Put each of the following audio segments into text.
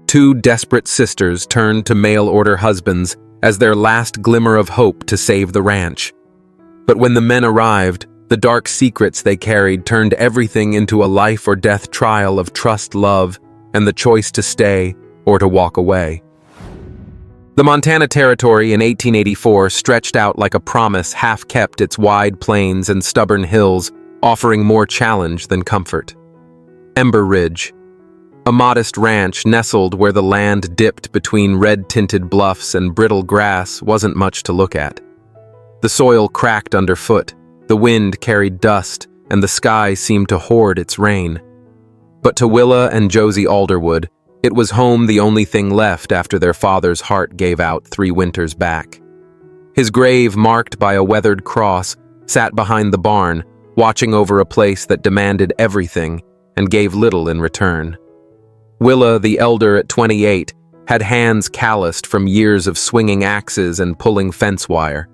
Two desperate sisters turned to mail-order husbands as their last glimmer of hope to save the ranch. But when the men arrived, the dark secrets they carried turned everything into a life-or-death trial of trust, love, and the choice to stay or to walk away. The Montana Territory in 1884 stretched out like a promise, half-kept its wide plains and stubborn hills, offering more challenge than comfort. Ember Ridge, a modest ranch nestled where the land dipped between red-tinted bluffs and brittle grass, wasn't much to look at. The soil cracked underfoot, the wind carried dust, and the sky seemed to hoard its rain. But to Willa and Josie Alderwood, it was home, the only thing left after their father's heart gave out 3 winters back. His grave, marked by a weathered cross, sat behind the barn, watching over a place that demanded everything and gave little in return. Willa, the elder at 28, had hands calloused from years of swinging axes and pulling fence wire.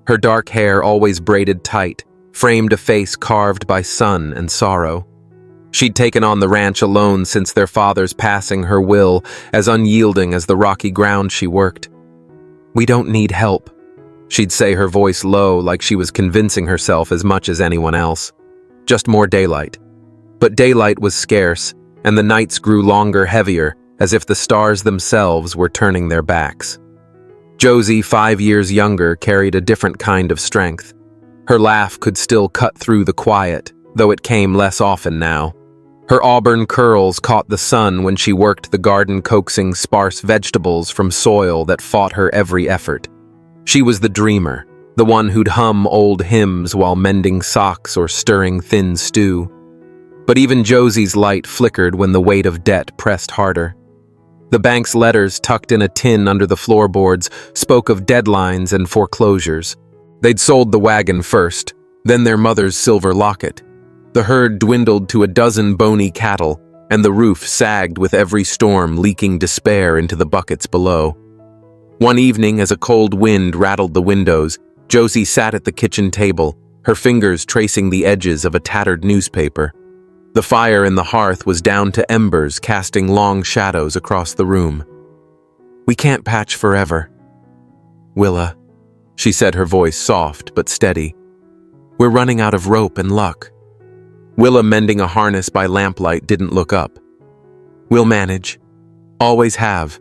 Her dark hair, always braided tight, framed a face carved by sun and sorrow. She'd taken on the ranch alone since their father's passing, her will as unyielding as the rocky ground she worked. "We don't need help," she'd say, her voice low, like she was convincing herself as much as anyone else. "Just more daylight." But daylight was scarce, and the nights grew longer, heavier, as if the stars themselves were turning their backs. Josie, 5 years younger, carried a different kind of strength. Her laugh could still cut through the quiet, though it came less often now. Her auburn curls caught the sun when she worked the garden, coaxing sparse vegetables from soil that fought her every effort. She was the dreamer, the one who'd hum old hymns while mending socks or stirring thin stew. But even Josie's light flickered when the weight of debt pressed harder. The bank's letters, tucked in a tin under the floorboards, spoke of deadlines and foreclosures. They'd sold the wagon first, then their mother's silver locket. The herd dwindled to a dozen bony cattle, and the roof sagged with every storm, leaking despair into the buckets below. One evening, as a cold wind rattled the windows, Josie sat at the kitchen table, her fingers tracing the edges of a tattered newspaper. The fire in the hearth was down to embers, casting long shadows across the room. "We can't patch forever, Willa," she said, her voice soft but steady. "We're running out of rope and luck." Willa, mending a harness by lamplight, didn't look up. "We'll manage. Always have.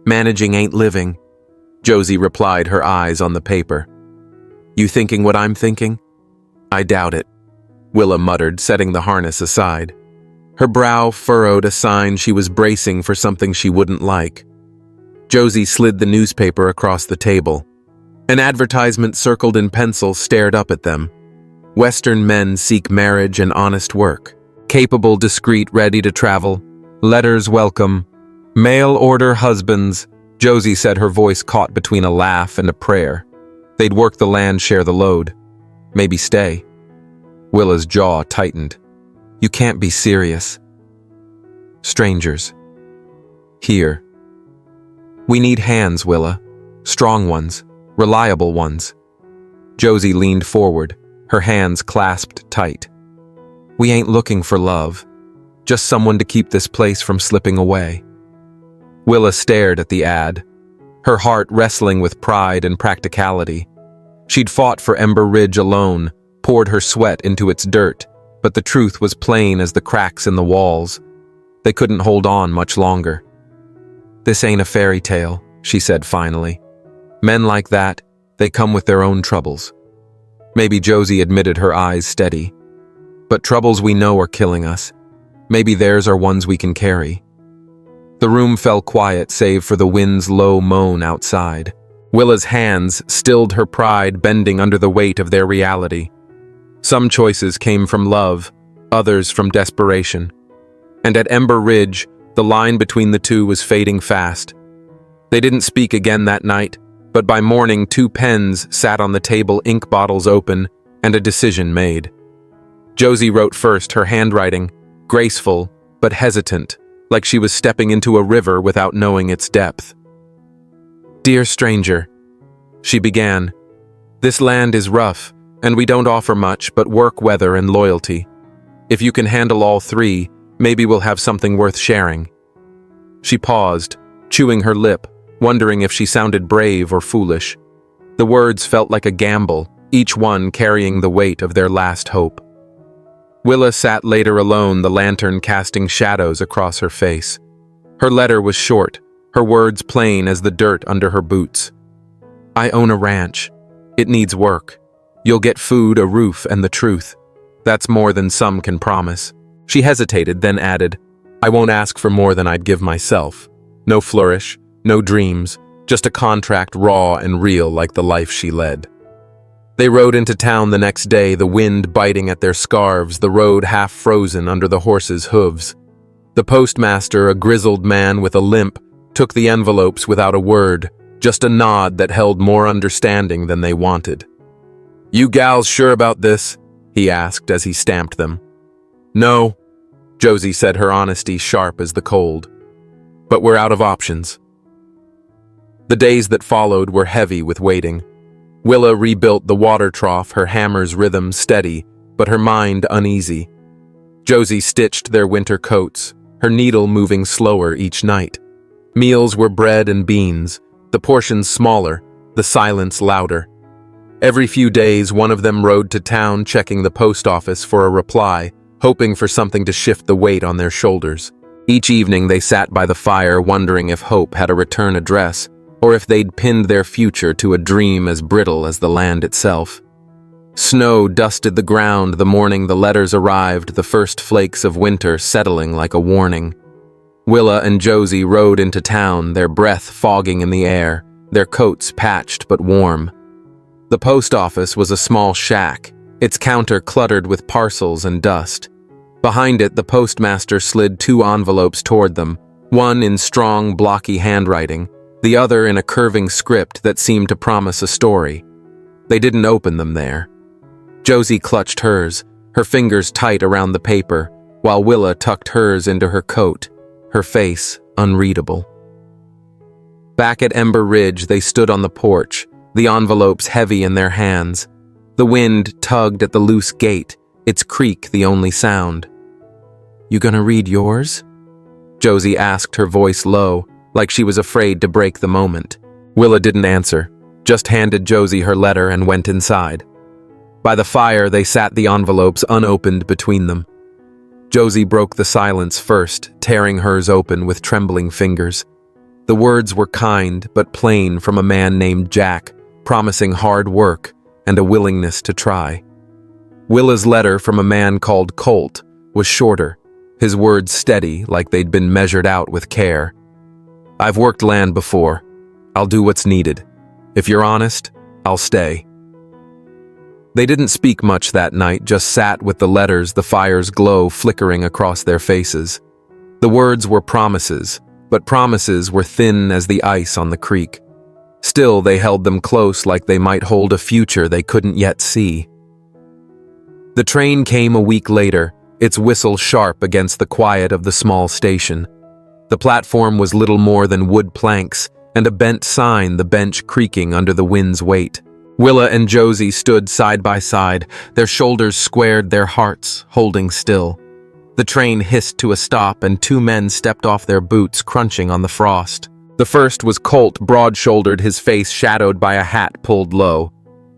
Managing ain't living," Josie replied, her eyes on the paper. "You thinking what I'm thinking?" "I doubt it," Willa muttered, setting the harness aside. Her brow furrowed, a sign she was bracing for something she wouldn't like. Josie slid the newspaper across the table. An advertisement circled in pencil stared up at them. "Western men seek marriage and honest work. Capable, discreet, ready to travel. Letters welcome. Mail-order husbands," Josie said, her voice caught between a laugh and a prayer. They'd work the land, share the load. Maybe stay. Willa's jaw tightened. "You can't be serious." "Strangers. Here. We need hands, Willa. Strong ones. Reliable ones." Josie leaned forward, her hands clasped tight. "We ain't looking for love. Just someone to keep this place from slipping away." Willa stared at the ad, her heart wrestling with pride and practicality. She'd fought for Ember Ridge alone, poured her sweat into its dirt, but the truth was plain as the cracks in the walls. They couldn't hold on much longer. "This ain't a fairy tale," she said finally. "Men like that, they come with their own troubles." Maybe Josie admitted, her eyes steady. "But troubles we know are killing us. Maybe theirs are ones we can carry." The room fell quiet save for the wind's low moan outside. Willa's hands stilled her pride, bending under the weight of their reality. Some choices came from love, others from desperation. And at Ember Ridge, the line between the two was fading fast. They didn't speak again that night, but by morning 2 pens sat on the table, ink bottles open, and a decision made. Josie wrote first, her handwriting, graceful but hesitant, like she was stepping into a river without knowing its depth. "Dear stranger," she began, "this land is rough, and we don't offer much but work, weather, and loyalty. If you can handle all 3, maybe we'll have something worth sharing." She paused, chewing her lip, wondering if she sounded brave or foolish. The words felt like a gamble, each one carrying the weight of their last hope. Willa sat later alone, the lantern casting shadows across her face. Her letter was short, her words plain as the dirt under her boots. I own a ranch. It needs work. You'll get food, a roof, and the truth. That's more than some can promise. She hesitated, then added, I won't ask for more than I'd give myself. No flourish, no dreams, just a contract raw and real like the life she led. They rode into town the next day, the wind biting at their scarves, the road half frozen under the horses' hooves. The postmaster, a grizzled man with a limp, took the envelopes without a word, just a nod that held more understanding than they wanted. You gals sure about this? He asked as he stamped them. No, Josie said, her honesty sharp as the cold. But we're out of options. The days that followed were heavy with waiting. Willa rebuilt the water trough, her hammer's rhythm steady, but her mind uneasy. Josie stitched their winter coats, her needle moving slower each night. Meals were bread and beans, the portions smaller, the silence louder. Every few days, one of them rode to town, checking the post office for a reply, hoping for something to shift the weight on their shoulders. Each evening they sat by the fire, wondering if hope had a return address, or if they'd pinned their future to a dream as brittle as the land itself. Snow dusted the ground the morning the letters arrived, the first flakes of winter settling like a warning. Willa and Josie rode into town, their breath fogging in the air, their coats patched but warm. The post office was a small shack, its counter cluttered with parcels and dust. Behind it, the postmaster slid 2 envelopes toward them, one in strong, blocky handwriting, the other in a curving script that seemed to promise a story. They didn't open them there. Josie clutched hers, her fingers tight around the paper, while Willa tucked hers into her coat, her face unreadable. Back at Ember Ridge, they stood on the porch, the envelopes heavy in their hands. The wind tugged at the loose gate, its creak the only sound. You gonna read yours? Josie asked, her voice low, like she was afraid to break the moment. Willa didn't answer, just handed Josie her letter and went inside. By the fire, they sat, the envelopes unopened between them. Josie broke the silence first, tearing hers open with trembling fingers. The words were kind but plain, from a man named Jack, promising hard work and a willingness to try. Willa's letter, from a man called Colt, was shorter, his words steady like they'd been measured out with care. I've worked land before. I'll do what's needed. If you're honest, I'll stay. They didn't speak much that night, just sat with the letters, the fire's glow flickering across their faces. The words were promises, but promises were thin as the ice on the creek. Still, they held them close, like they might hold a future they couldn't yet see. The train came a week later, its whistle sharp against the quiet of the small station. The platform was little more than wood planks, and a bent sign, the bench creaking under the wind's weight. Willa and Josie stood side by side, their shoulders squared, their hearts holding still. The train hissed to a stop, and 2 men stepped off their boots, crunching on the frost. The first was Colt, broad-shouldered, his face shadowed by a hat pulled low.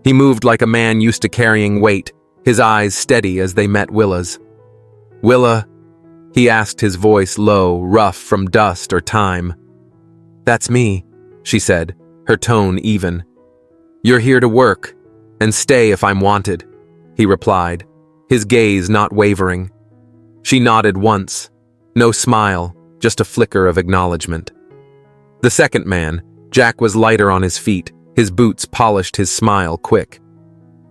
He moved like a man used to carrying weight, his eyes steady as they met Willa's. Willa, he asked, his voice low, rough from dust or time. That's me, she said, her tone even. You're here to work, and stay if I'm wanted, he replied, his gaze not wavering. She nodded once, no smile, just a flicker of acknowledgement. The second man, Jack, was lighter on his feet, his boots polished, his smile quick.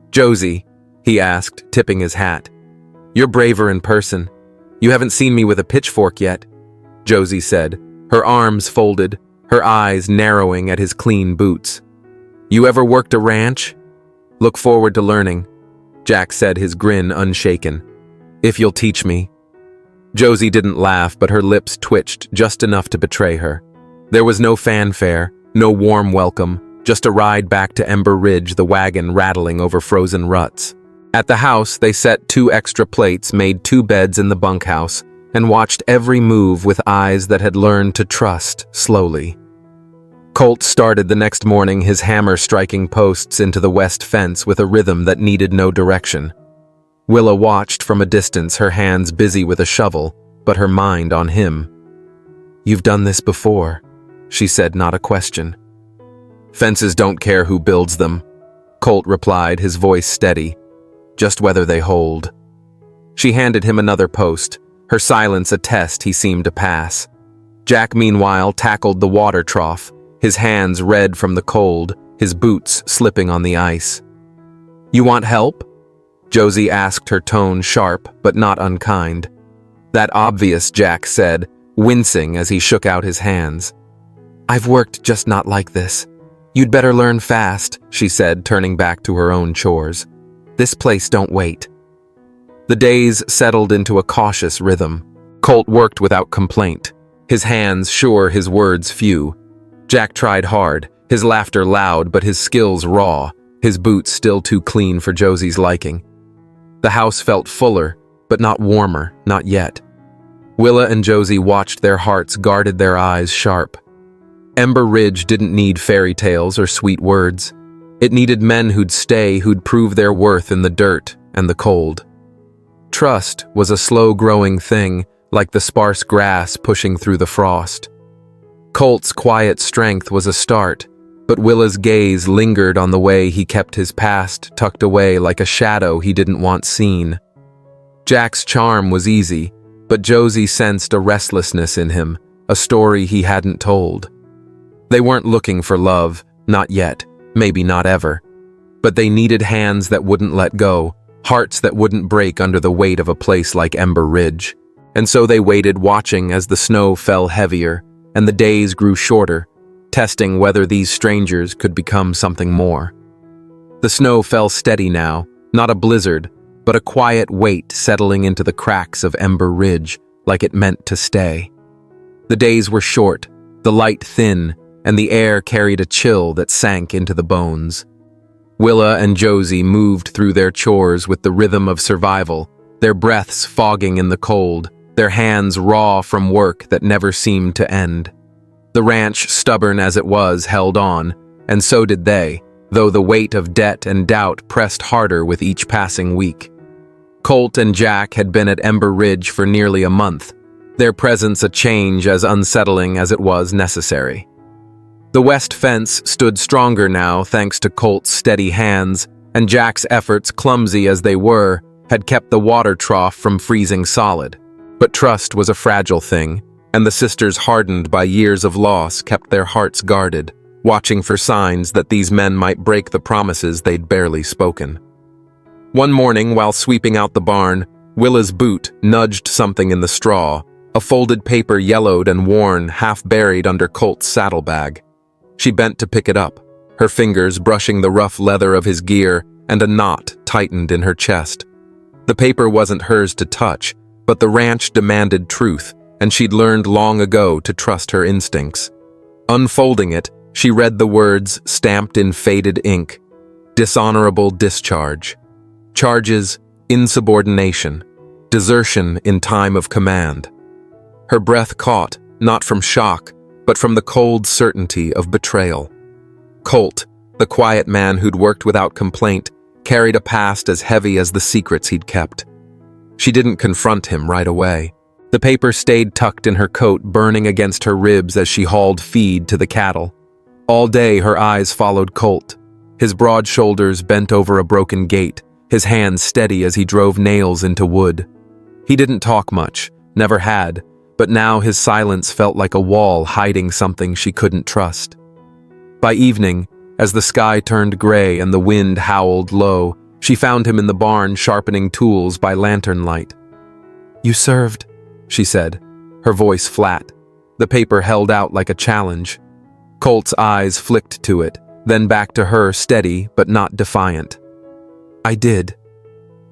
Josie, he asked, tipping his hat. You're braver in person. You haven't seen me with a pitchfork yet, Josie said, her arms folded, her eyes narrowing at his clean boots. You ever worked a ranch? Look forward to learning, Jack said, his grin unshaken. If you'll teach me. Josie didn't laugh, but her lips twitched just enough to betray her. There was no fanfare, no warm welcome, just a ride back to Ember Ridge, the wagon rattling over frozen ruts. At the house, they set 2 extra plates, made 2 beds in the bunkhouse, and watched every move with eyes that had learned to trust slowly. Colt started the next morning, his hammer striking posts into the west fence with a rhythm that needed no direction. Willa watched from a distance, her hands busy with a shovel, but her mind on him. "You've done this before," she said, not a question. "Fences don't care who builds them," Colt replied, his voice steady. "Just whether they hold." She handed him another post, her silence a test he seemed to pass. Jack, meanwhile, tackled the water trough, his hands red from the cold, his boots slipping on the ice. "You want help?" Josie asked, her tone sharp but not unkind. "That obvious," Jack said, wincing as he shook out his hands. "I've worked just not like this. You'd better learn fast," she said, turning back to her own chores. "This place don't wait." The days settled into a cautious rhythm. Colt worked without complaint, his hands sure, his words few. Jack tried hard, his laughter loud but his skills raw, his boots still too clean for Josie's liking. The house felt fuller, but not warmer, not yet. Willa and Josie watched, their hearts guarded, their eyes sharp. Ember Ridge didn't need fairy tales or sweet words. It needed men who'd stay, who'd prove their worth in the dirt and the cold. Trust was a slow-growing thing, like the sparse grass pushing through the frost. Colt's quiet strength was a start, but Willa's gaze lingered on the way he kept his past tucked away like a shadow he didn't want seen. Jack's charm was easy, but Josie sensed a restlessness in him, a story he hadn't told. They weren't looking for love, not yet, maybe not ever. But they needed hands that wouldn't let go, hearts that wouldn't break under the weight of a place like Ember Ridge. And so they waited, watching as the snow fell heavier, and the days grew shorter, testing whether these strangers could become something more. The snow fell steady now, not a blizzard, but a quiet weight settling into the cracks of Ember Ridge, like it meant to stay. The days were short, the light thin, and the air carried a chill that sank into the bones. Willa and Josie moved through their chores with the rhythm of survival, their breaths fogging in the cold, their hands raw from work that never seemed to end. The ranch, stubborn as it was, held on, and so did they, though the weight of debt and doubt pressed harder with each passing week. Colt and Jack had been at Ember Ridge for nearly a month, their presence a change as unsettling as it was necessary. The west fence stood stronger now thanks to Colt's steady hands, and Jack's efforts, clumsy as they were, had kept the water trough from freezing solid. But trust was a fragile thing, and the sisters, hardened by years of loss, kept their hearts guarded, watching for signs that these men might break the promises they'd barely spoken. One morning, while sweeping out the barn, Willa's boot nudged something in the straw, a folded paper yellowed and worn, half buried under Colt's saddlebag. She bent to pick it up, her fingers brushing the rough leather of his gear, and a knot tightened in her chest. The paper wasn't hers to touch, but the ranch demanded truth, and she'd learned long ago to trust her instincts. Unfolding it, she read the words stamped in faded ink: dishonorable discharge. Charges: insubordination. Desertion in time of command. Her breath caught, not from shock, but from the cold certainty of betrayal. Colt, the quiet man who'd worked without complaint, carried a past as heavy as the secrets he'd kept. She didn't confront him right away. The paper stayed tucked in her coat, burning against her ribs as she hauled feed to the cattle. All day her eyes followed Colt, his broad shoulders bent over a broken gate, his hands steady as he drove nails into wood. He didn't talk much, never had, but now his silence felt like a wall hiding something she couldn't trust. By evening, as the sky turned gray and the wind howled low, she found him in the barn sharpening tools by lantern light. "You served," she said, her voice flat, the paper held out like a challenge. Colt's eyes flicked to it, then back to her, steady but not defiant. "I did.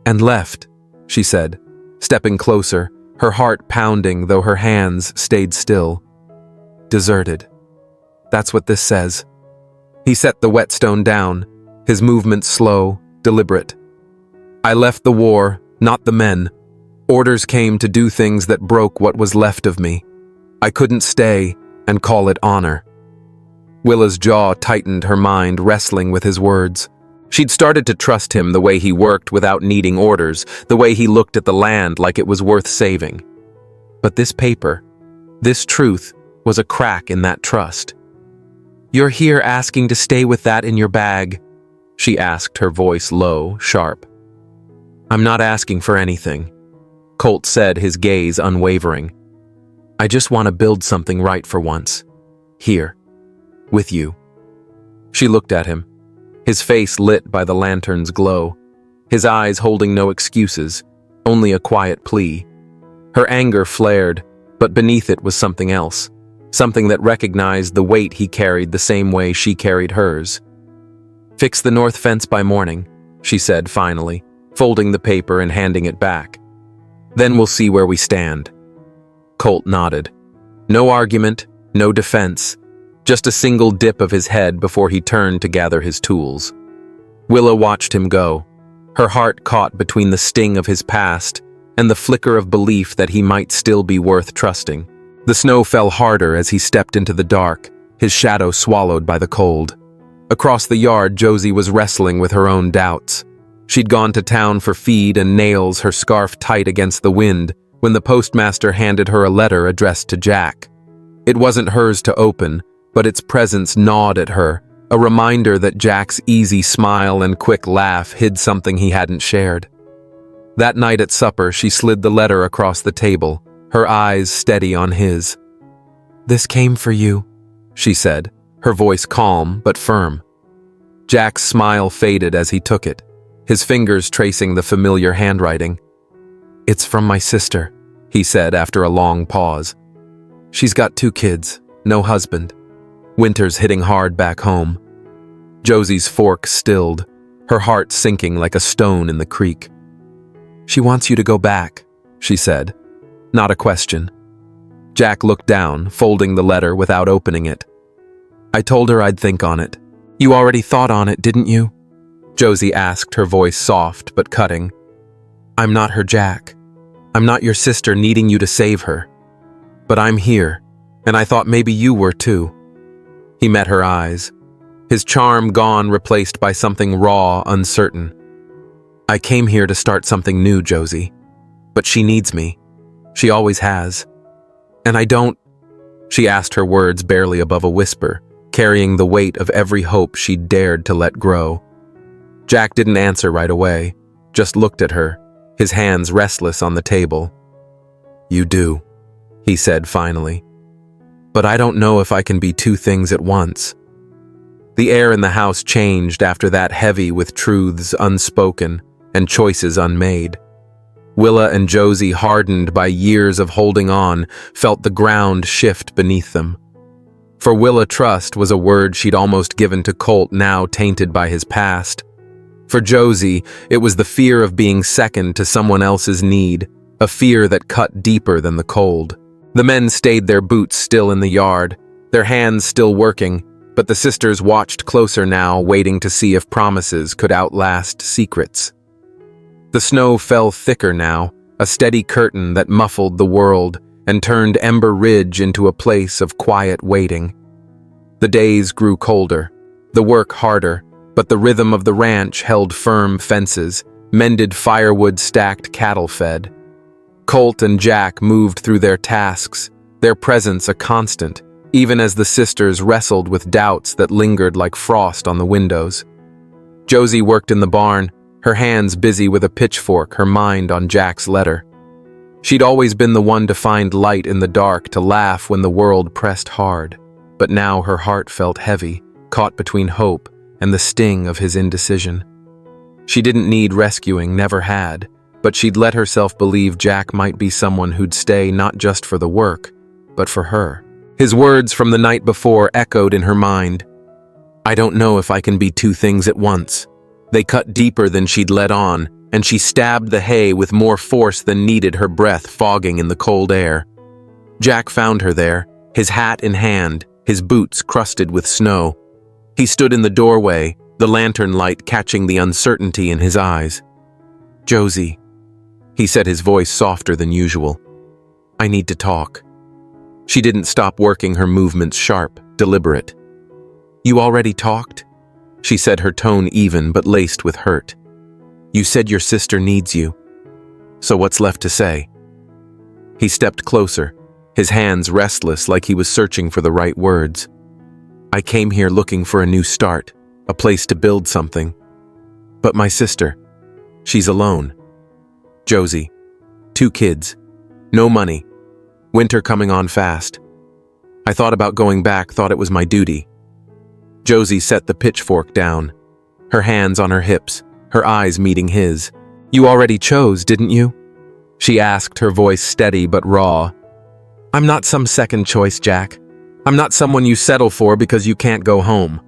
And left," she said, stepping closer, her heart pounding though her hands stayed still. "Deserted. That's what this says." He set the whetstone down, his movements slow, deliberate. "I left the war, not the men, Orders came to do things that broke what was left of me. I couldn't stay and call it honor. Willa's jaw tightened, her mind wrestling with his words. She'd started to trust him the way he worked without needing orders, the way he looked at the land like it was worth saving. But this paper, this truth, was a crack in that trust. "You're here asking to stay with that in your bag?" she asked, her voice low, sharp. "I'm not asking for anything," Colt said, his gaze unwavering. "I just want to build something right for once. Here. With you." She looked at him, his face lit by the lantern's glow, his eyes holding no excuses, only a quiet plea. Her anger flared, but beneath it was something else, something that recognized the weight he carried the same way she carried hers. "Fix the north fence by morning," she said finally, folding the paper and handing it back. "Then we'll see where we stand." Colt nodded. No argument, no defense, just a single dip of his head before he turned to gather his tools. Willa watched him go, her heart caught between the sting of his past and the flicker of belief that he might still be worth trusting. The snow fell harder as he stepped into the dark, his shadow swallowed by the cold. Across the yard, Josie was wrestling with her own doubts. She'd gone to town for feed and nails, her scarf tight against the wind, when the postmaster handed her a letter addressed to Jack. It wasn't hers to open, but its presence gnawed at her, a reminder that Jack's easy smile and quick laugh hid something he hadn't shared. That night at supper, she slid the letter across the table, her eyes steady on his. "This came for you," she said, her voice calm but firm. Jack's smile faded as he took it, his fingers tracing the familiar handwriting. "It's from my sister," he said after a long pause. "She's got 2 kids, no husband. Winter's hitting hard back home." Josie's fork stilled, her heart sinking like a stone in the creek. "She wants you to go back," she said. Not a question. Jack looked down, folding the letter without opening it. "I told her I'd think on it." "You already thought on it, didn't you?" Josie asked, her voice soft but cutting. "I'm not her Jack. I'm not your sister needing you to save her. But I'm here, and I thought maybe you were too." He met her eyes, his charm gone, replaced by something raw, uncertain. "I came here to start something new, Josie. But she needs me. She always has. And I don't—" She asked, her words barely above a whisper, carrying the weight of every hope she'd dared to let grow. Jack didn't answer right away, just looked at her, his hands restless on the table. "You do," he said finally. "But I don't know if I can be 2 things at once." The air in the house changed after that, heavy with truths unspoken and choices unmade. Willa and Josie, hardened by years of holding on, felt the ground shift beneath them. For Willa, trust was a word she'd almost given to Colt, now tainted by his past. For Josie, it was the fear of being second to someone else's need, a fear that cut deeper than the cold. The men stayed, their boots still in the yard, their hands still working, but the sisters watched closer now, waiting to see if promises could outlast secrets. The snow fell thicker now, a steady curtain that muffled the world and turned Ember Ridge into a place of quiet waiting. The days grew colder, the work harder, but the rhythm of the ranch held firm fences, mended firewood, stacked cattle fed. Colt and Jack moved through their tasks, their presence a constant, even as the sisters wrestled with doubts that lingered like frost on the windows. Josie worked in the barn, her hands busy with a pitchfork, her mind on Jack's letter. She'd always been the one to find light in the dark, to laugh when the world pressed hard, but now her heart felt heavy, caught between hope and the sting of his indecision. She didn't need rescuing, never had, but she'd let herself believe Jack might be someone who'd stay not just for the work, but for her. His words from the night before echoed in her mind. "I don't know if I can be 2 things at once." They cut deeper than she'd let on, and she stabbed the hay with more force than needed, her breath fogging in the cold air. Jack found her there, his hat in hand, his boots crusted with snow. He stood in the doorway, the lantern light catching the uncertainty in his eyes. "Josie," he said, his voice softer than usual. I need to talk. She didn't stop working, her movements sharp, deliberate. You already talked? She said, her tone even but laced with hurt. You said your sister needs you. So what's left to say? He stepped closer, his hands restless like he was searching for the right words. I came here looking for a new start, a place to build something. But my sister, she's alone. Josie, 2 kids, no money, winter coming on fast. I thought about going back, thought it was my duty. Josie set the pitchfork down, her hands on her hips, her eyes meeting his. You already chose, didn't you? She asked, her voice steady but raw. I'm not some second choice, Jack. I'm not someone you settle for because you can't go home.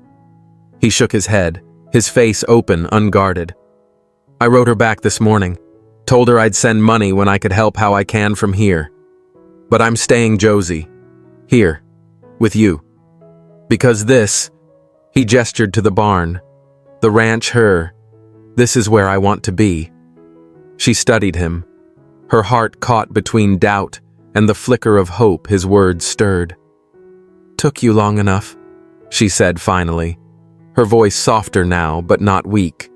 He shook his head, his face open, unguarded. I wrote her back this morning, told her I'd send money when I could help how I can from here. But I'm staying, Josie, here, with you. Because this, he gestured to the barn, the ranch, this is where I want to be. She studied him, her heart caught between doubt and the flicker of hope his words stirred. Took you long enough, she said finally, her voice softer now but not weak.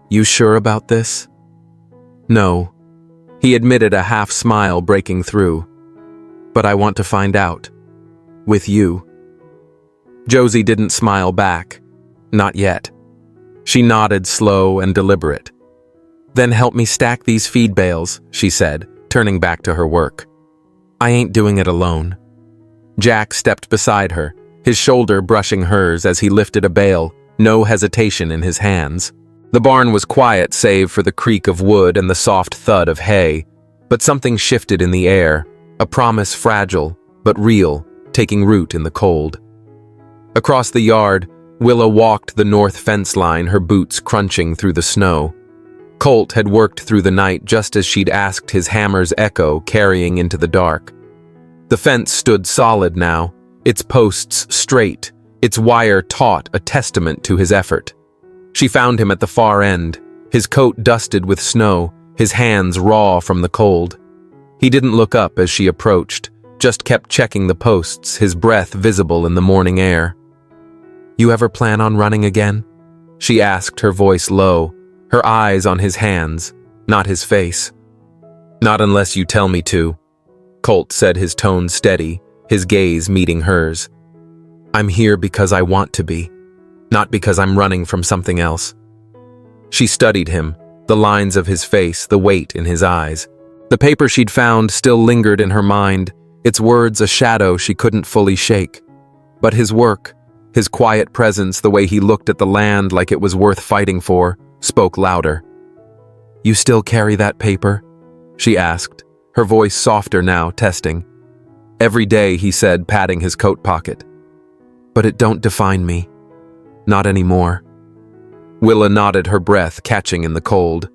You sure about this? No, he admitted, a half smile breaking through. But I want to find out. With you. Josie didn't smile back. Not yet. She nodded, slow and deliberate. Then help me stack these feed bales, she said, turning back to her work. I ain't doing it alone. Jack stepped beside her, his shoulder brushing hers as he lifted a bale, no hesitation in his hands. The barn was quiet save for the creak of wood and the soft thud of hay, but something shifted in the air, a promise fragile but real, taking root in the cold. Across the yard, Willa walked the north fence line, her boots crunching through the snow. Colt had worked through the night just as she'd asked, his hammer's echo carrying into the dark. The fence stood solid now, its posts straight, its wire taut, a testament to his effort. She found him at the far end, his coat dusted with snow, his hands raw from the cold. He didn't look up as she approached, just kept checking the posts, his breath visible in the morning air. You ever plan on running again? She asked, her voice low, her eyes on his hands, not his face. Not unless you tell me to, Colt said, his tone steady, his gaze meeting hers. I'm here because I want to be, not because I'm running from something else. She studied him, the lines of his face, the weight in his eyes. The paper she'd found still lingered in her mind, its words a shadow she couldn't fully shake. But his work, his quiet presence, the way he looked at the land like it was worth fighting for, spoke louder. You still carry that paper? She asked, her voice softer now, testing. Every day, he said, patting his coat pocket. But it don't define me. Not anymore. Willa nodded, her breath catching in the cold.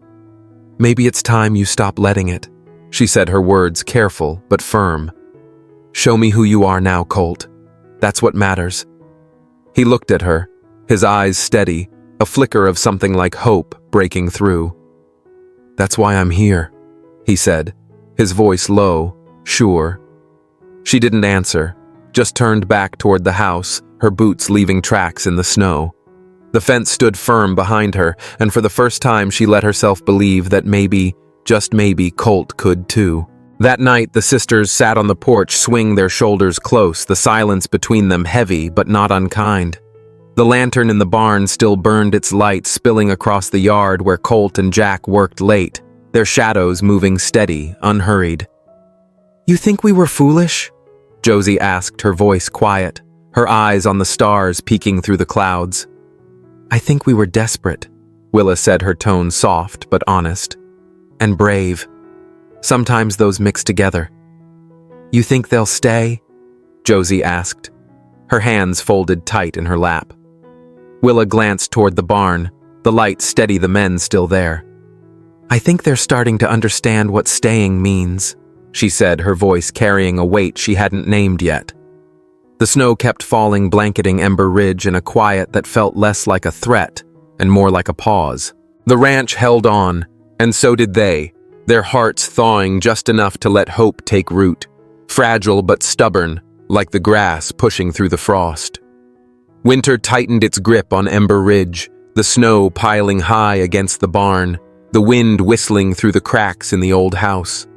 Maybe it's time you stop letting it, she said, her words careful but firm. Show me who you are now, Colt. That's what matters. He looked at her, his eyes steady, a flicker of something like hope breaking through. That's why I'm here, he said, his voice low, sure. She didn't answer, just turned back toward the house, her boots leaving tracks in the snow. The fence stood firm behind her, and for the first time she let herself believe that maybe, just maybe, Colt could too. That night, the sisters sat on the porch, swing their shoulders close, the silence between them heavy but not unkind. The lantern in the barn still burned its light, spilling across the yard where Colt and Jack worked late, their shadows moving steady, unhurried. You think we were foolish? Josie asked, her voice quiet, her eyes on the stars peeking through the clouds. I think we were desperate, Willa said, her tone soft but honest. And brave. Sometimes those mix together. You think they'll stay? Josie asked, her hands folded tight in her lap. Willa glanced toward the barn, the light steady, the men still there. I think they're starting to understand what staying means, she said, her voice carrying a weight she hadn't named yet. The snow kept falling, blanketing Ember Ridge in a quiet that felt less like a threat and more like a pause. The ranch held on, and so did they, their hearts thawing just enough to let hope take root, fragile but stubborn, like the grass pushing through the frost. Winter tightened its grip on Ember Ridge, the snow piling high against the barn, the wind whistling through the cracks in the old house.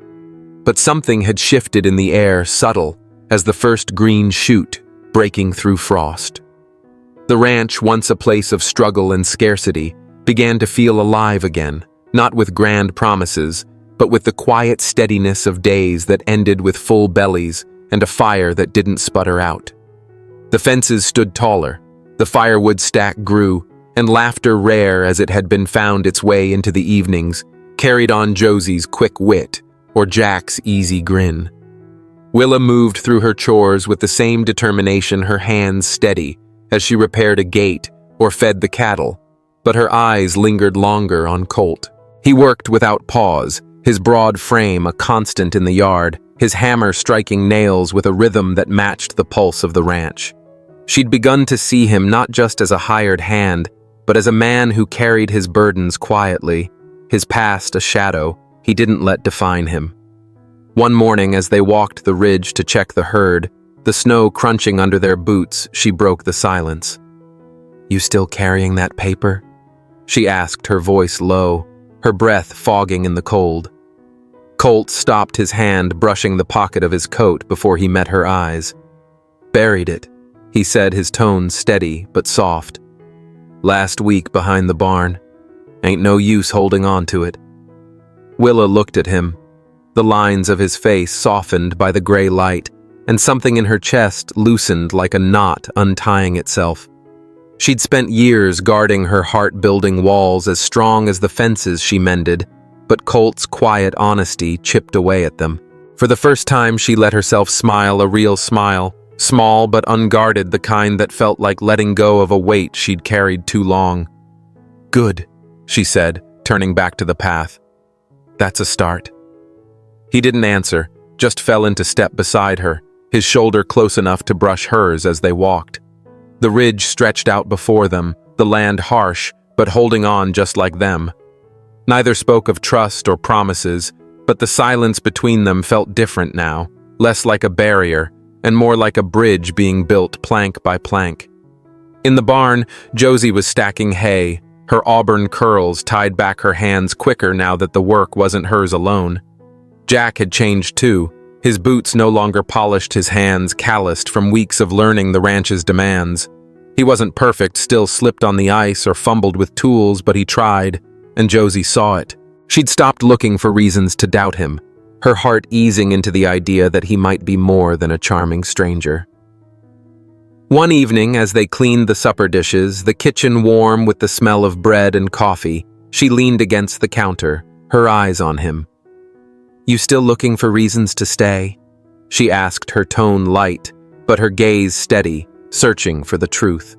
But something had shifted in the air, subtle, as the first green shoot breaking through frost. The ranch, once a place of struggle and scarcity, began to feel alive again, not with grand promises, but with the quiet steadiness of days that ended with full bellies and a fire that didn't sputter out. The fences stood taller, the firewood stack grew, and laughter, rare as it had been, found its way into the evenings, carried on Josie's quick wit or Jack's easy grin. Willa moved through her chores with the same determination, her hands steady as she repaired a gate or fed the cattle, but her eyes lingered longer on Colt. He worked without pause, his broad frame a constant in the yard, his hammer striking nails with a rhythm that matched the pulse of the ranch. She'd begun to see him not just as a hired hand, but as a man who carried his burdens quietly, his past a shadow he didn't let define him. One morning, as they walked the ridge to check the herd, the snow crunching under their boots, she broke the silence. "You still carrying that paper?" she asked, her voice low, her breath fogging in the cold. Colt stopped, his hand brushing the pocket of his coat before he met her eyes. "Buried it," he said, his tone steady but soft. "Last week behind the barn. Ain't no use holding on to it." Willa looked at him, the lines of his face softened by the gray light, and something in her chest loosened like a knot untying itself. She'd spent years guarding her heart-building walls as strong as the fences she mended, but Colt's quiet honesty chipped away at them. For the first time, she let herself smile, a real smile, small but unguarded, the kind that felt like letting go of a weight she'd carried too long. "Good," she said, turning back to the path. "That's a start." He didn't answer, just fell into step beside her, his shoulder close enough to brush hers as they walked. The ridge stretched out before them, the land harsh, but holding on just like them. Neither spoke of trust or promises, but the silence between them felt different now, less like a barrier, and more like a bridge being built plank by plank. In the barn, Josie was stacking hay, her auburn curls tied back her hands quicker now that the work wasn't hers alone. Jack had changed too. His boots no longer polished, his hands calloused from weeks of learning the ranch's demands. He wasn't perfect, still slipped on the ice or fumbled with tools, but he tried, and Josie saw it. She'd stopped looking for reasons to doubt him, her heart easing into the idea that he might be more than a charming stranger. One evening, as they cleaned the supper dishes, the kitchen warm with the smell of bread and coffee, she leaned against the counter, her eyes on him. "You still looking for reasons to stay?" she asked, her tone light, but her gaze steady, searching for the truth.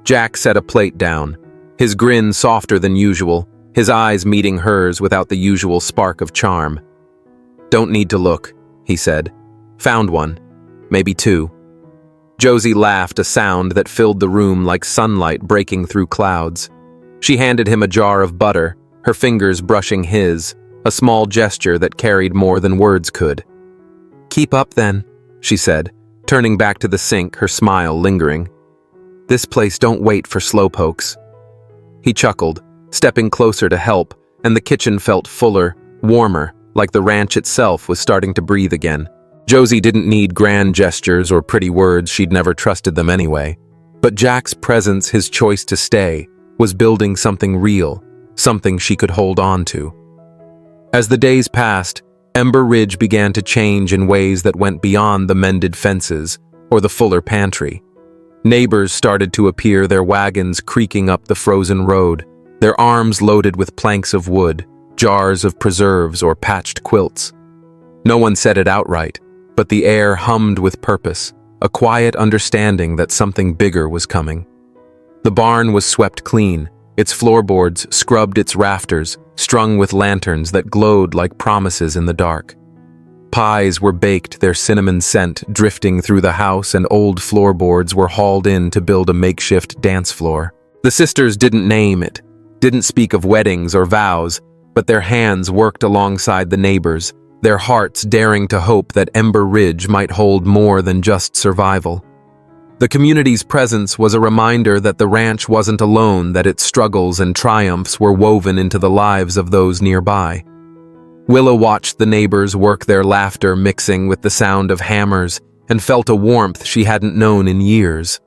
Jack set a plate down, his grin softer than usual, his eyes meeting hers without the usual spark of charm. "Don't need to look," he said. "Found one. Maybe two." Josie laughed, a sound that filled the room like sunlight breaking through clouds. She handed him a jar of butter, her fingers brushing his, a small gesture that carried more than words could. "Keep up then," she said, turning back to the sink, her smile lingering. "This place don't wait for slowpokes." He chuckled, stepping closer to help, and the kitchen felt fuller, warmer, like the ranch itself was starting to breathe again. Josie didn't need grand gestures or pretty words, she'd never trusted them anyway. But Jack's presence, his choice to stay, was building something real, something she could hold on to. As the days passed, Ember Ridge began to change in ways that went beyond the mended fences or the fuller pantry. Neighbors started to appear, their wagons creaking up the frozen road, their arms loaded with planks of wood, jars of preserves or patched quilts. No one said it outright, but the air hummed with purpose, a quiet understanding that something bigger was coming. The barn was swept clean, its floorboards scrubbed, its rafters strung with lanterns that glowed like promises in the dark. Pies were baked, their cinnamon scent drifting through the house, and old floorboards were hauled in to build a makeshift dance floor. The sisters didn't name it, didn't speak of weddings or vows, but their hands worked alongside the neighbors, their hearts daring to hope that Ember Ridge might hold more than just survival. The community's presence was a reminder that the ranch wasn't alone, that its struggles and triumphs were woven into the lives of those nearby. Willa watched the neighbors work, their laughter mixing with the sound of hammers, and felt a warmth she hadn't known in years.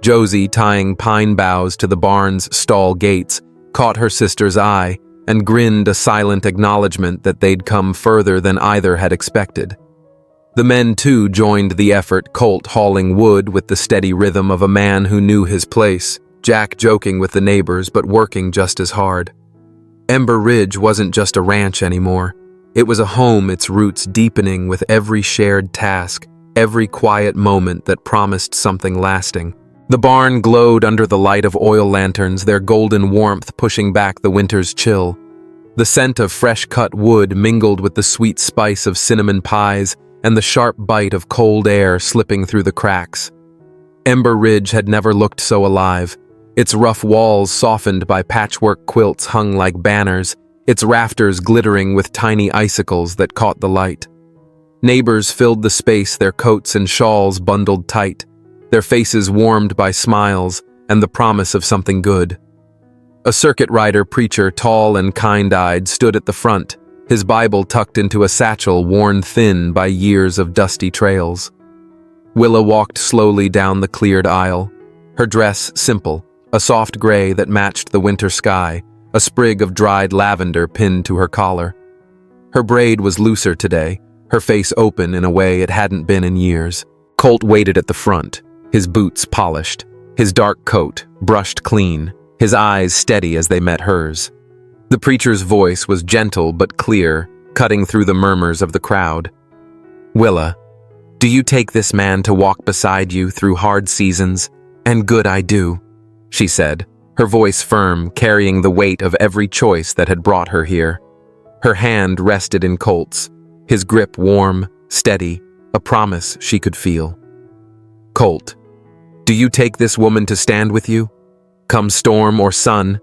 Josie, tying pine boughs to the barn's stall gates, caught her sister's eye and grinned a silent acknowledgement that they'd come further than either had expected. The men, too, joined the effort, Colt hauling wood with the steady rhythm of a man who knew his place, Jack joking with the neighbors but working just as hard. Ember Ridge wasn't just a ranch anymore. It was a home, its roots deepening with every shared task, every quiet moment that promised something lasting. The barn glowed under the light of oil lanterns, their golden warmth pushing back the winter's chill. The scent of fresh-cut wood mingled with the sweet spice of cinnamon pies and the sharp bite of cold air slipping through the cracks. Ember Ridge had never looked so alive, its rough walls softened by patchwork quilts hung like banners, its rafters glittering with tiny icicles that caught the light. Neighbors filled the space, their coats and shawls bundled tight, their faces warmed by smiles and the promise of something good. A circuit rider preacher, tall and kind-eyed, stood at the front, his Bible tucked into a satchel worn thin by years of dusty trails. Willa walked slowly down the cleared aisle, her dress simple, a soft gray that matched the winter sky, a sprig of dried lavender pinned to her collar. Her braid was looser today, her face open in a way it hadn't been in years. Colt waited at the front, his boots polished, his dark coat brushed clean, his eyes steady as they met hers. The preacher's voice was gentle but clear, cutting through the murmurs of the crowd. "Willa, do you take this man to walk beside you through hard seasons? And good I do," she said, her voice firm, carrying the weight of every choice that had brought her here. Her hand rested in Colt's, his grip warm, steady, a promise she could feel. "Colt, do you take this woman to stand with you? Come storm or sun?"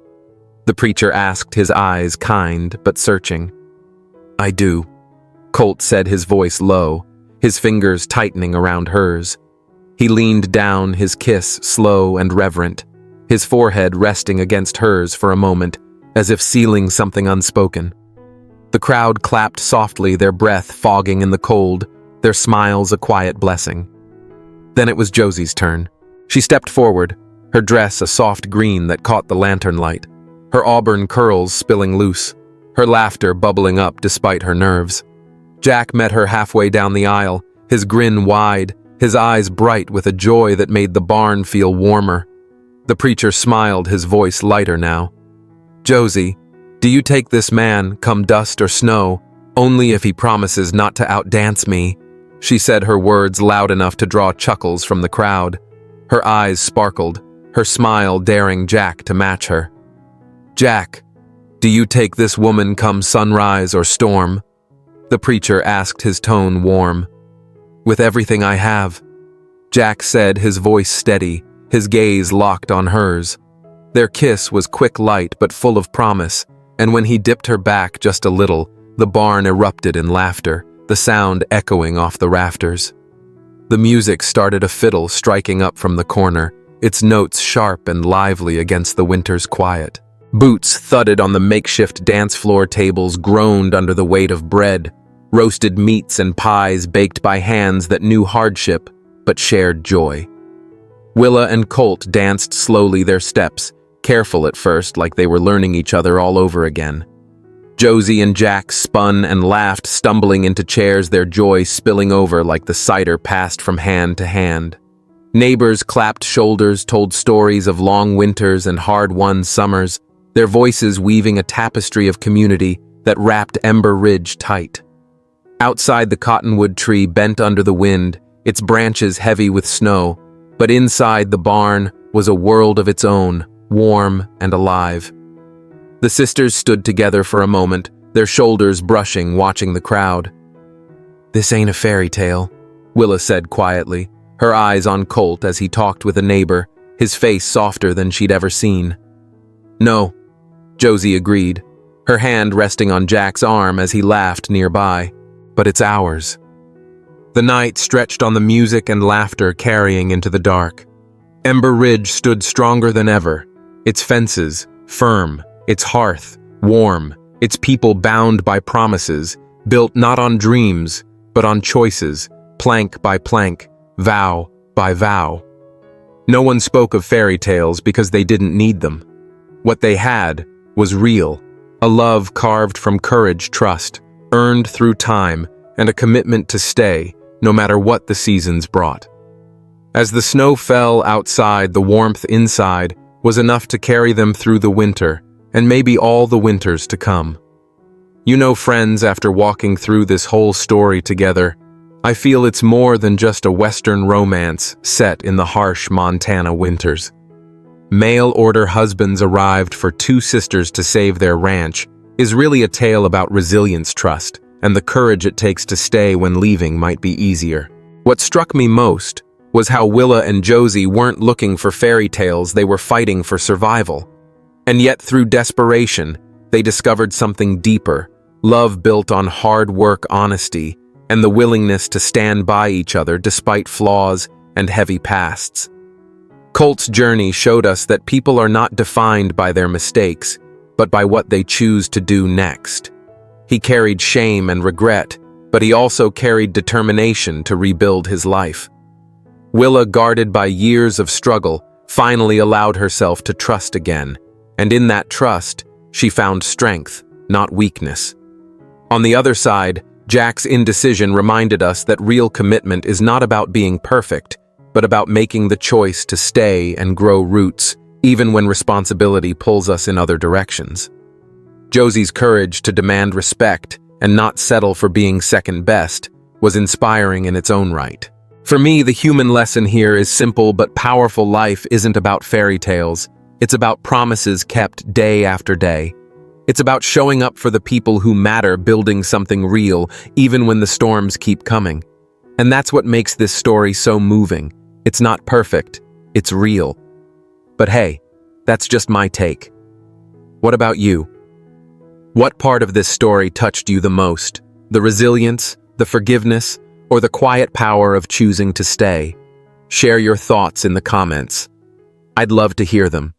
The preacher asked, his eyes kind but searching. "I do," Colt said, his voice low, his fingers tightening around hers. He leaned down, his kiss slow and reverent, his forehead resting against hers for a moment, as if sealing something unspoken. The crowd clapped softly, their breath fogging in the cold, their smiles a quiet blessing. Then it was Josie's turn. She stepped forward, her dress a soft green that caught the lantern light, her auburn curls spilling loose, her laughter bubbling up despite her nerves. Jack met her halfway down the aisle, his grin wide, his eyes bright with a joy that made the barn feel warmer. The preacher smiled, his voice lighter now. "Josie, do you take this man, come dust or snow, only if he promises not to outdance me?" She said, her words loud enough to draw chuckles from the crowd. Her eyes sparkled, her smile daring Jack to match her. "Jack, do you take this woman come sunrise or storm?" The preacher asked, his tone warm. "With everything I have," Jack said, his voice steady, his gaze locked on hers. Their kiss was quick, light, but full of promise, and when he dipped her back just a little, the barn erupted in laughter, the sound echoing off the rafters. The music started, a fiddle striking up from the corner, its notes sharp and lively against the winter's quiet. Boots thudded on the makeshift dance floor, tables groaned under the weight of bread, roasted meats and pies baked by hands that knew hardship but shared joy. Willa and Colt danced slowly, their steps, careful at first, like they were learning each other all over again. Josie and Jack spun and laughed, stumbling into chairs, their joy spilling over like the cider passed from hand to hand. Neighbors clapped shoulders, told stories of long winters and hard-won summers, their voices weaving a tapestry of community that wrapped Ember Ridge tight. Outside, the cottonwood tree bent under the wind, its branches heavy with snow, but inside the barn was a world of its own, warm and alive. The sisters stood together for a moment, their shoulders brushing, watching the crowd. "This ain't a fairy tale," Willa said quietly, her eyes on Colt as he talked with a neighbor, his face softer than she'd ever seen. "No," Josie agreed, her hand resting on Jack's arm as he laughed nearby. But it's ours. The night stretched on the music and laughter carrying into the dark. Ember Ridge stood stronger than ever, its fences firm, its hearth warm, its people bound by promises, built not on dreams, but on choices, plank by plank, vow by vow. No one spoke of fairy tales because they didn't need them. What they had was real, a love carved from courage, trust, earned through time, and a commitment to stay, no matter what the seasons brought. As the snow fell outside, the warmth inside was enough to carry them through the winter, and maybe all the winters to come. You know, friends, after walking through this whole story together, I feel it's more than just a Western romance set in the harsh Montana winters. Mail-order husbands arrived for two sisters to save their ranch is really a tale about resilience, trust, and the courage it takes to stay when leaving might be easier. What struck me most was how Willa and Josie weren't looking for fairy tales, they were fighting for survival. And yet through desperation, they discovered something deeper, love built on hard work, honesty, and the willingness to stand by each other despite flaws and heavy pasts. Colt's journey showed us that people are not defined by their mistakes, but by what they choose to do next. He carried shame and regret, but he also carried determination to rebuild his life. Willa, guarded by years of struggle, finally allowed herself to trust again, and in that trust, she found strength, not weakness. On the other side, Jack's indecision reminded us that real commitment is not about being perfect, but about making the choice to stay and grow roots, even when responsibility pulls us in other directions. Josie's courage to demand respect and not settle for being second best was inspiring in its own right. For me, the human lesson here is simple but powerful. Life isn't about fairy tales. It's about promises kept day after day. It's about showing up for the people who matter, building something real, even when the storms keep coming. And that's what makes this story so moving. It's not perfect, it's real. But hey, that's just my take. What about you? What part of this story touched you the most? The resilience, the forgiveness, or the quiet power of choosing to stay? Share your thoughts in the comments. I'd love to hear them.